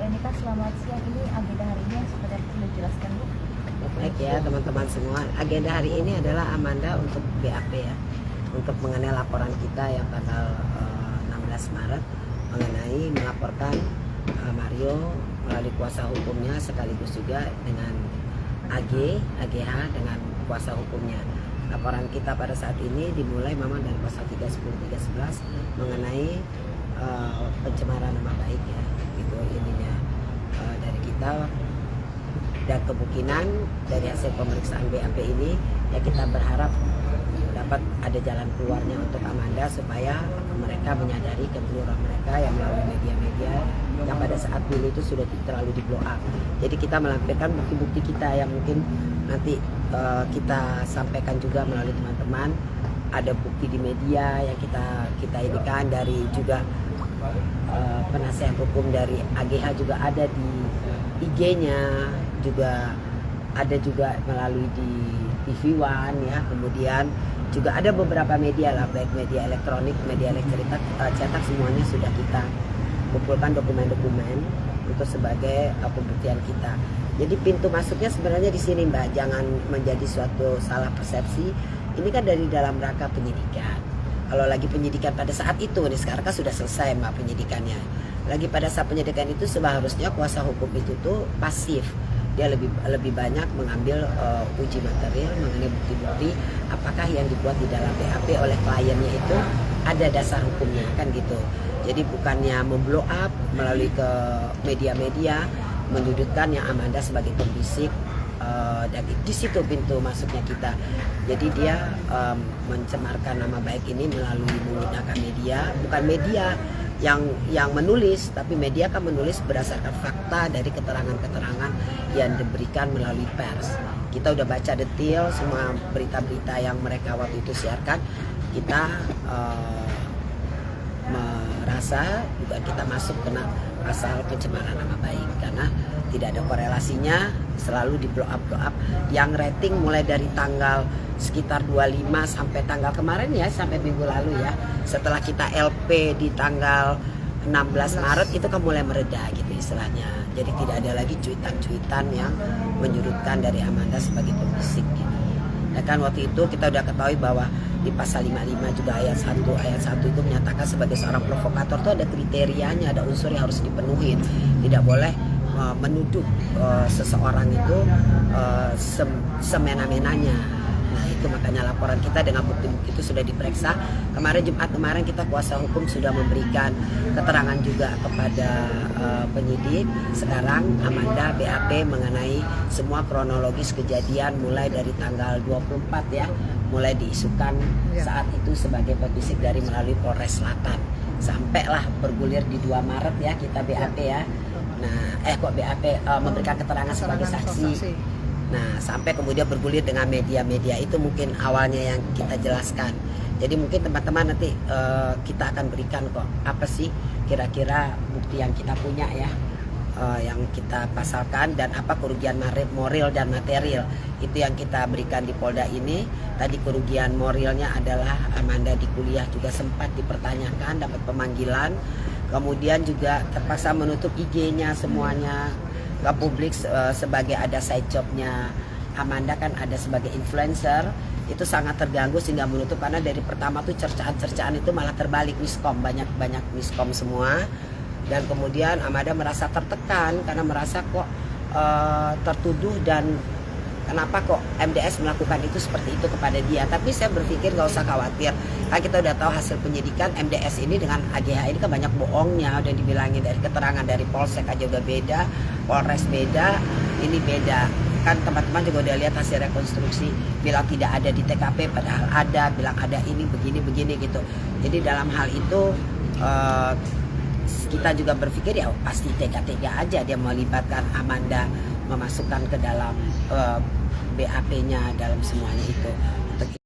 ini kan selamat siang, ini agenda hari ini yang seperti yang sudah jelaskan Bu. Baik ya teman-teman semua, agenda hari ini adalah Amanda untuk BAP ya, untuk mengenai laporan kita yang tanggal 16 Maret mengenai melaporkan Mario melalui kuasa hukumnya sekaligus juga dengan AGH dengan kuasa hukumnya. Laporan kita pada saat ini dimulai memang dari pasal 310 311 mengenai pencemaran nama baik ya, itu ininya dari kita, dan kemungkinan dari hasil pemeriksaan BAP ini ya kita berharap dapat ada jalan keluarnya untuk Amanda supaya mereka menyadari kekeliruan mereka yang melalui media-media yang pada saat dulu itu sudah terlalu di blow up. Jadi kita melampirkan bukti-bukti kita yang mungkin nanti kita sampaikan juga melalui teman-teman. Ada bukti di media yang kita inikan dari juga penasihat hukum dari AGH juga ada di IG-nya, juga ada juga melalui di TV One ya, kemudian juga ada beberapa media lah, baik media elektronik, media cetak, semuanya sudah kita kumpulkan dokumen-dokumen untuk sebagai pembuktian kita. Jadi pintu masuknya sebenarnya di sini Mbak, jangan menjadi suatu salah persepsi. Ini kan dari dalam rangka penyidikan. Kalau lagi penyidikan pada saat itu, nih sekarang kan sudah selesai Mbak penyidikannya. Lagi pada saat penyidikan itu seharusnya kuasa hukum itu tuh pasif. Dia lebih banyak mengambil uji material mengenai bukti-bukti apakah yang dibuat di dalam BAP oleh kliennya itu ada dasar hukumnya kan gitu. Jadi bukannya memblow up melalui ke media-media menyudutkan yang Amanda sebagai pembisik, dan di situ pintu masuknya kita. Jadi dia mencemarkan nama baik ini melalui menggunakan media, bukan media yang menulis, tapi media kan menulis berdasarkan fakta dari keterangan-keterangan yang diberikan melalui pers. Kita udah baca detail semua berita-berita yang mereka waktu itu siarkan. Kita merasa juga kita masuk kena pasal pencemaran nama baik karena tidak ada korelasinya, selalu di blow up yang rating mulai dari tanggal sekitar 25 sampai tanggal kemarin ya, sampai minggu lalu ya, setelah kita LP di tanggal 16 Maret itu kan mulai mereda gitu istilahnya. Jadi tidak ada lagi cuitan-cuitan yang menyudutkan dari Amanda sebagai pembisik gitu. Ya kan waktu itu kita udah ketahui bahwa di pasal 55 juga ayat 1 itu menyatakan sebagai seorang provokator itu ada kriterianya, ada unsur yang harus dipenuhi. Tidak boleh menuduh seseorang itu semena-menanya. Nah itu makanya laporan kita dengan bukti-bukti itu sudah diperiksa. Kemarin Jumat kemarin kita kuasa hukum sudah memberikan keterangan juga kepada penyidik. Sekarang Amanda BAP mengenai semua kronologis kejadian mulai dari tanggal 24 ya, mulai diisukan saat itu sebagai pembisik dari melalui Polres Selatan. Sampailah bergulir di 2 Maret ya kita BAP ya. Nah, BAP memberikan keterangan sebagai saksi. Nah, sampai kemudian bergulir dengan media-media itu mungkin awalnya yang kita jelaskan. Jadi mungkin teman-teman nanti kita akan berikan kok apa sih kira-kira bukti yang kita punya ya, yang kita pasalkan dan apa kerugian moral dan material itu yang kita berikan di Polda ini. Tadi kerugian moralnya adalah Amanda di kuliah juga sempat dipertanyakan, dapat pemanggilan. Kemudian juga terpaksa menutup IG-nya semuanya ke publik sebagai ada side job-nya. Amanda kan ada sebagai influencer, itu sangat terganggu sehingga menutup karena dari pertama tuh cercaan itu malah terbalik, miskom, banyak miskom semua. Dan kemudian Amanda merasa tertekan karena merasa kok tertuduh dan kenapa kok MDS melakukan itu seperti itu kepada dia. Tapi saya berpikir gak usah khawatir, karena kita udah tahu hasil penyidikan MDS ini dengan AGH ini kan banyak bohongnya. Udah dibilangin dari keterangan dari Polsek aja udah beda, Polres beda, ini beda. Kan teman-teman juga udah lihat hasil rekonstruksi, bilang tidak ada di TKP padahal ada, bilang ada ini begini gitu. Jadi dalam hal itu kita juga berpikir ya pasti tega-tega aja dia melibatkan Amanda, memasukkan ke dalam BAP-nya dalam semuanya itu. Untuk